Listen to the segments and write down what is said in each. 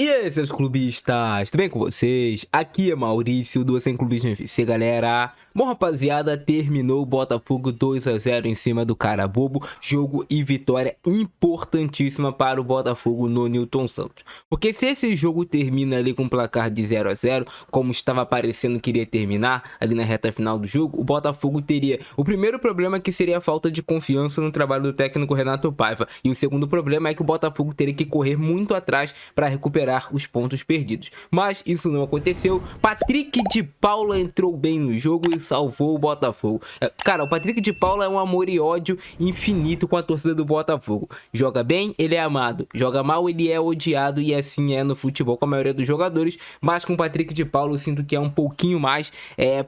E aí, seus clubistas, tudo bem com vocês? Aqui é Maurício do Sem Clubismo FC, galera. Bom, rapaziada, terminou o Botafogo 2 a 0 em cima do Carabobo. Jogo e vitória importantíssima para o Botafogo no Newton Santos. Porque se esse jogo termina ali com um placar de 0 a 0, como estava parecendo que iria terminar ali na reta final do jogo, o Botafogo teria o primeiro problema, que seria a falta de confiança no trabalho do técnico Renato Paiva. E o segundo problema é que o Botafogo teria que correr muito atrás para recuperar os pontos perdidos, mas isso não aconteceu. Patrick de Paula entrou bem no jogo e salvou o Botafogo. Cara, o Patrick de Paula é um amor e ódio infinito com a torcida do Botafogo. Joga bem, ele é amado. Joga mal, ele é odiado, e assim é no futebol com a maioria dos jogadores. Mas com o Patrick de Paula eu sinto que é um pouquinho mais,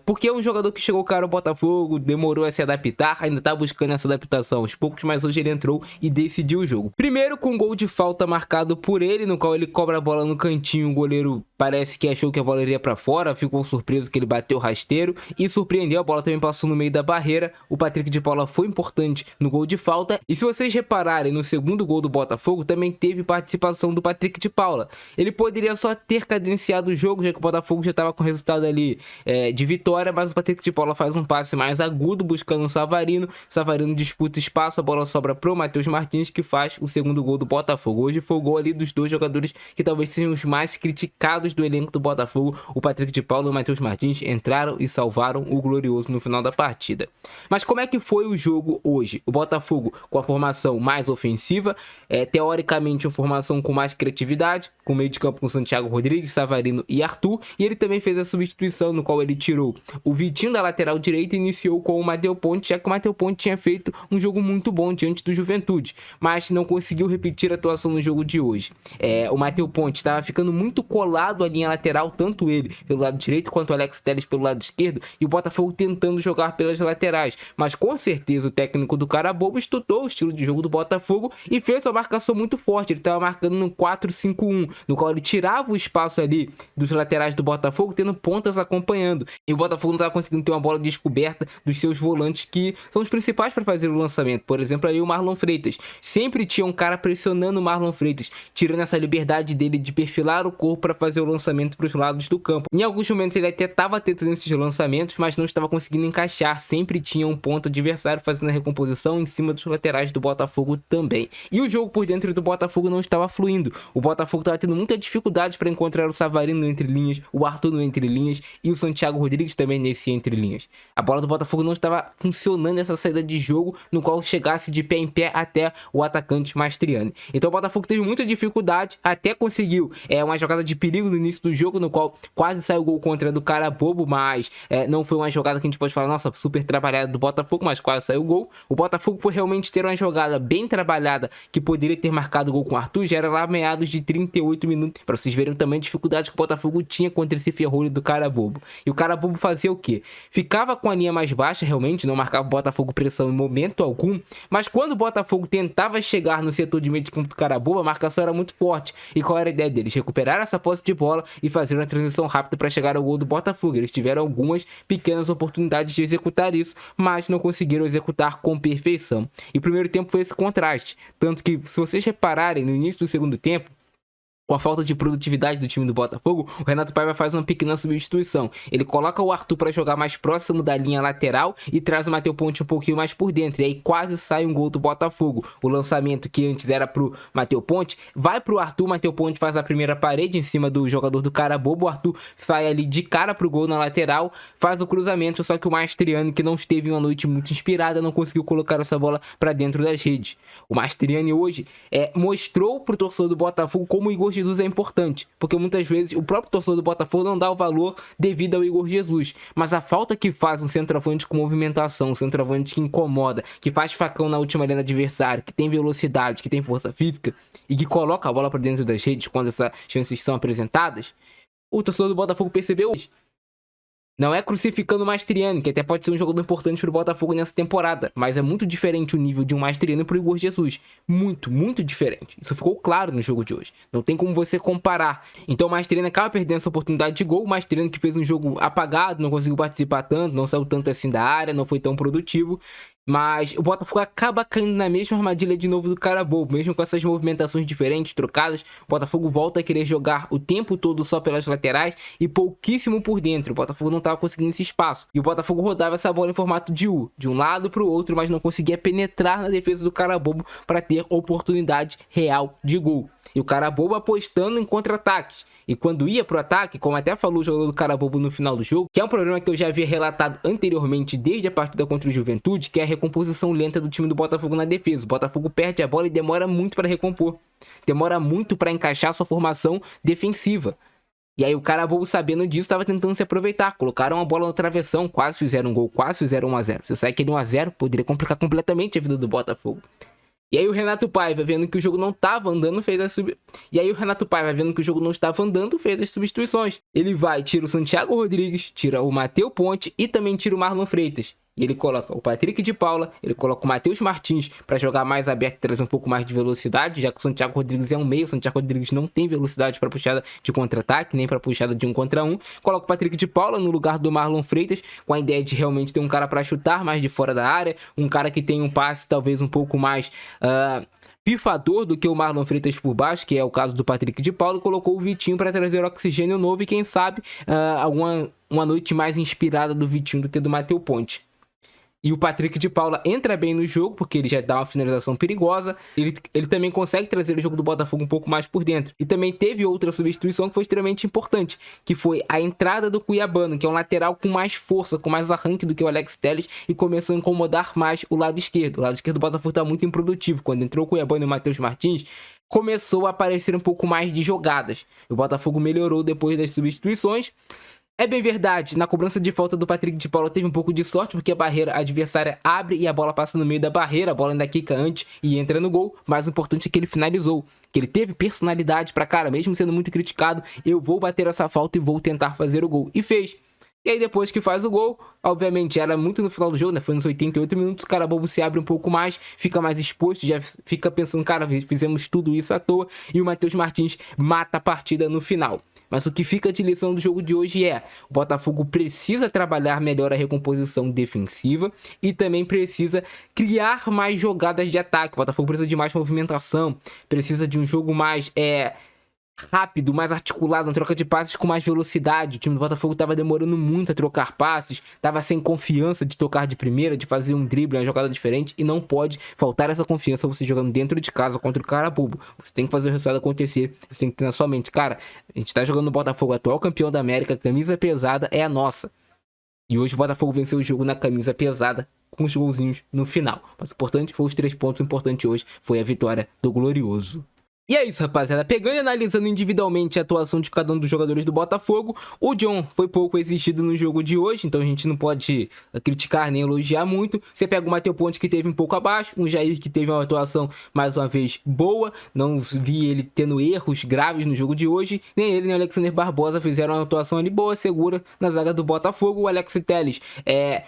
porque é um jogador que chegou cara ao Botafogo, demorou a se adaptar, ainda tá buscando essa adaptação aos poucos, mas hoje ele entrou e decidiu o jogo. Primeiro com um gol de falta marcado por ele, no qual ele cobra a bola no cantinho. O goleiro parece que achou que a bola iria para fora, ficou surpreso que ele bateu rasteiro e surpreendeu. A bola também passou no meio da barreira. O Patrick de Paula foi importante no gol de falta, e se vocês repararem, no segundo gol do Botafogo também teve participação do Patrick de Paula. Ele poderia só ter cadenciado o jogo, já que o Botafogo já estava com o resultado ali de vitória, mas o Patrick de Paula faz um passe mais agudo buscando o Savarino. Savarino disputa espaço, a bola sobra pro Matheus Martins, que faz o segundo gol do Botafogo. Hoje foi o gol ali dos dois jogadores que talvez sejam os mais criticados do elenco do Botafogo. O Patrick de Paula e o Matheus Martins entraram e salvaram o glorioso no final da partida. Mas como é que foi o jogo hoje? O Botafogo com a formação mais ofensiva, teoricamente uma formação com mais criatividade, com meio de campo com Santiago Rodrigues, Savarino e Arthur, e ele também fez a substituição, no qual ele tirou o Vitinho da lateral direita e iniciou com o Matheus Ponte, já que o Matheus Ponte tinha feito um jogo muito bom diante do Juventude, mas não conseguiu repetir a atuação no jogo de hoje. O Matheus Ponte estava ficando muito colado à linha lateral, tanto ele pelo lado direito quanto o Alex Telles pelo lado esquerdo, e o Botafogo tentando jogar pelas laterais. Mas com certeza o técnico do Carabobo estudou o estilo de jogo do Botafogo e fez uma marcação muito forte. Ele estava marcando no 4-5-1, no qual ele tirava o espaço ali dos laterais do Botafogo, tendo pontas acompanhando, e o Botafogo não estava conseguindo ter uma bola descoberta dos seus volantes, que são os principais para fazer o lançamento. Por exemplo, ali o Marlon Freitas, sempre tinha um cara pressionando o Marlon Freitas, tirando essa liberdade dele de perfilar o corpo para fazer o lançamento para os lados do campo. Em alguns momentos ele até estava tentando esses lançamentos, mas não estava conseguindo encaixar. Sempre tinha um ponto adversário fazendo a recomposição em cima dos laterais do Botafogo também. E o jogo por dentro do Botafogo não estava fluindo. O Botafogo estava tendo muita dificuldade para encontrar o Savarino entre linhas, o Arthur no entre linhas e o Santiago Rodrigues também nesse entre linhas. A bola do Botafogo não estava funcionando, essa saída de jogo no qual chegasse de pé em pé até o atacante Mastriani. Então o Botafogo teve muita dificuldade, até conseguiu uma jogada de perigo no início do jogo, no qual quase saiu o gol contra do Carabobo, mas não foi uma jogada que a gente pode falar, nossa, super trabalhada do Botafogo, mas quase saiu o gol. O Botafogo foi realmente ter uma jogada bem trabalhada, que poderia ter marcado o gol com o Arthur, já era lá meados de 38 minutos, para vocês verem também a dificuldade que o Botafogo tinha contra esse ferrolho do Carabobo. E o Carabobo fazia o quê? Ficava com a linha mais baixa, realmente, não marcava o Botafogo pressão em momento algum, mas quando o Botafogo tentava chegar no setor de meio de campo do Carabobo, a marcação era muito forte. E qual era a ideia deles? Recuperar essa posse de bola e fazer uma transição rápida para chegar ao gol do Botafogo. Eles tiveram algumas pequenas oportunidades de executar isso, mas não conseguiram executar com perfeição. E o primeiro tempo foi esse contraste, tanto que, se vocês repararem, no início do segundo tempo, com a falta de produtividade do time do Botafogo, o Renato Paiva faz uma pequena substituição. Ele coloca o Arthur para jogar mais próximo da linha lateral e traz o Matheus Ponte um pouquinho mais por dentro. E aí quase sai um gol do Botafogo. O lançamento, que antes era pro Matheus Ponte, vai pro Arthur. O Matheus Ponte faz a primeira parede em cima do jogador do Carabobo. O Arthur sai ali de cara pro gol na lateral, faz o cruzamento, só que o Mastriani, que não esteve em uma noite muito inspirada, não conseguiu colocar essa bola para dentro das redes. O Mastriani hoje mostrou pro torcedor do Botafogo como o Igor Jesus é importante, porque muitas vezes o próprio torcedor do Botafogo não dá o valor devido ao Igor Jesus, mas a falta que faz um centroavante com movimentação, um centroavante que incomoda, que faz facão na última linha do adversário, que tem velocidade, que tem força física e que coloca a bola para dentro das redes quando essas chances são apresentadas, o torcedor do Botafogo percebeu hoje. Não é crucificando o Mastriani, que até pode ser um jogador importante para o Botafogo nessa temporada, mas é muito diferente o nível de um Mastriani para o Igor Jesus. Muito, muito diferente. Isso ficou claro no jogo de hoje. Não tem como você comparar. Então o Mastriani acaba perdendo essa oportunidade de gol. O Mastriani, que fez um jogo apagado, não conseguiu participar tanto, não saiu tanto assim da área, não foi tão produtivo. Mas o Botafogo acaba caindo na mesma armadilha de novo do cara bobo. Mesmo com essas movimentações diferentes, trocadas, o Botafogo volta a querer jogar o tempo todo só pelas laterais e pouquíssimo por dentro. O Botafogo não estava conseguindo esse espaço. E o Botafogo rodava essa bola em formato de U, de um lado para o outro, mas não conseguia penetrar na defesa do cara bobo para ter oportunidade real de gol. E o cara bobo apostando em contra-ataques. E quando ia pro ataque, como até falou o jogador do cara bobo no final do jogo, que é um problema que eu já havia relatado anteriormente desde a partida contra o Juventude, que é a recomposição lenta do time do Botafogo na defesa. O Botafogo perde a bola e demora muito para recompor. Demora muito para encaixar sua formação defensiva. E aí o cara bobo, sabendo disso, estava tentando se aproveitar. Colocaram a bola no travessão, quase fizeram um gol, quase fizeram 1 a 0. Se sai aquele 1 a 0, poderia complicar completamente a vida do Botafogo. E aí o Renato Paiva, vendo que o jogo não estava andando, fez as substituições. Ele vai, tira o Santiago Rodrigues, tira o Matheus Ponte e também tira o Marlon Freitas. E ele coloca o Patrick de Paula, ele coloca o Matheus Martins para jogar mais aberto e trazer um pouco mais de velocidade, já que o Santiago Rodrigues é um meio. O Santiago Rodrigues não tem velocidade para puxada de contra-ataque, nem para puxada de 1 contra 1. Coloca o Patrick de Paula no lugar do Marlon Freitas, com a ideia de realmente ter um cara para chutar mais de fora da área, um cara que tem um passe talvez um pouco mais pifador do que o Marlon Freitas por baixo, que é o caso do Patrick de Paula. Colocou o Vitinho para trazer oxigênio novo e quem sabe uma noite mais inspirada do Vitinho do que do Matheus Ponte. E o Patrick de Paula entra bem no jogo, porque ele já dá uma finalização perigosa. Ele também consegue trazer o jogo do Botafogo um pouco mais por dentro. E também teve outra substituição que foi extremamente importante, que foi a entrada do Cuiabano, que é um lateral com mais força, com mais arranque do que o Alex Telles, e começou a incomodar mais o lado esquerdo. O lado esquerdo do Botafogo está muito improdutivo. Quando entrou o Cuiabano e o Matheus Martins, começou a aparecer um pouco mais de jogadas. O Botafogo melhorou depois das substituições. É bem verdade, na cobrança de falta do Patrick de Paula teve um pouco de sorte, porque a barreira adversária abre e a bola passa no meio da barreira, a bola ainda quica antes e entra no gol, mas o importante é que ele finalizou, que ele teve personalidade pra cara, mesmo sendo muito criticado, eu vou bater essa falta e vou tentar fazer o gol, e fez. E aí depois que faz o gol, obviamente era muito no final do jogo, né? Foi nos 88 minutos, o cara bobo se abre um pouco mais, fica mais exposto, já fica pensando, cara, fizemos tudo isso à toa, e o Matheus Martins mata a partida no final. Mas o que fica de lição do jogo de hoje é: o Botafogo precisa trabalhar melhor a recomposição defensiva e também precisa criar mais jogadas de ataque. O Botafogo precisa de mais movimentação, precisa de um jogo mais rápido, mais articulado, uma troca de passes com mais velocidade. O time do Botafogo estava demorando muito a trocar passes, estava sem confiança de tocar de primeira, de fazer um drible, uma jogada diferente, e não pode faltar essa confiança você jogando dentro de casa contra o cara bobo. Você tem que fazer o resultado acontecer, você tem que ter na sua mente, cara, a gente tá jogando no Botafogo, atual campeão da América, a camisa pesada é a nossa. E hoje o Botafogo venceu o jogo na camisa pesada, com os golzinhos no final. Mas o importante foi os 3 pontos, o importante hoje foi a vitória do Glorioso. E é isso, rapaziada. Pegando e analisando individualmente a atuação de cada um dos jogadores do Botafogo, o John foi pouco exigido no jogo de hoje, então a gente não pode criticar nem elogiar muito. Você pega o Matheus Ponte, que teve um pouco abaixo, o Jair, que teve uma atuação mais uma vez boa, não vi ele tendo erros graves no jogo de hoje, nem ele nem o Alexander Barbosa fizeram uma atuação ali boa, segura na zaga do Botafogo. O Alex Telles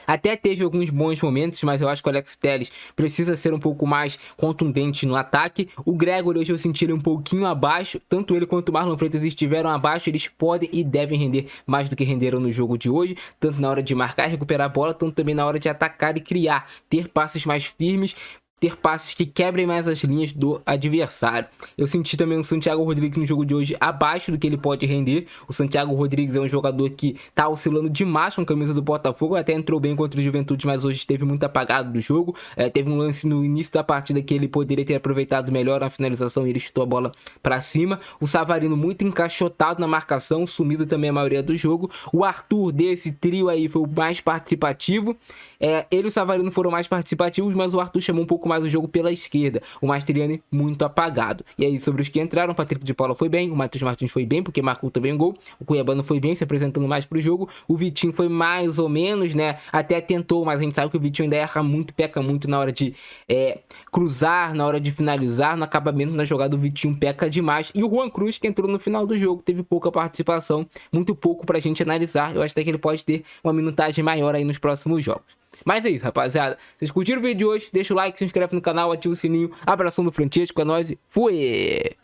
até teve alguns bons momentos, mas eu acho que o Alex Telles precisa ser um pouco mais contundente no ataque. O Gregory hoje eu senti ele um pouquinho abaixo, tanto ele quanto o Marlon Freitas estiveram abaixo, eles podem e devem render mais do que renderam no jogo de hoje, tanto na hora de marcar e recuperar a bola, tanto também na hora de atacar e criar, ter passes mais firmes, ter passes que quebrem mais as linhas do adversário. Eu senti também o Santiago Rodrigues no jogo de hoje abaixo do que ele pode render. O Santiago Rodrigues é um jogador que tá oscilando demais com a camisa do Botafogo, até entrou bem contra o Juventude, mas hoje esteve muito apagado do jogo. Teve um lance no início da partida que ele poderia ter aproveitado melhor na finalização e ele chutou a bola para cima. O Savarino muito encaixotado na marcação, sumido também a maioria do jogo. O Arthur desse trio aí foi o mais participativo. Ele e o Savarino foram mais participativos, mas o Arthur chamou um pouco mais o jogo pela esquerda. O Mastroianni muito apagado. E aí, sobre os que entraram, o Patrick de Paula foi bem, o Matheus Martins foi bem, porque marcou também um gol. O Cuiabano foi bem, se apresentando mais pro jogo. O Vitinho foi mais ou menos, né? Até tentou, mas a gente sabe que o Vitinho ainda erra muito, peca muito na hora de cruzar, na hora de finalizar. No acabamento, na jogada, o Vitinho peca demais. E o Juan Cruz, que entrou no final do jogo, teve pouca participação, muito pouco pra gente analisar. Eu acho até que ele pode ter uma minutagem maior aí nos próximos jogos. Mas é isso, rapaziada. Vocês curtiram o vídeo de hoje? Deixa o like, se inscreve no canal, ativa o sininho. Abração do Francesco, é nóis e fui!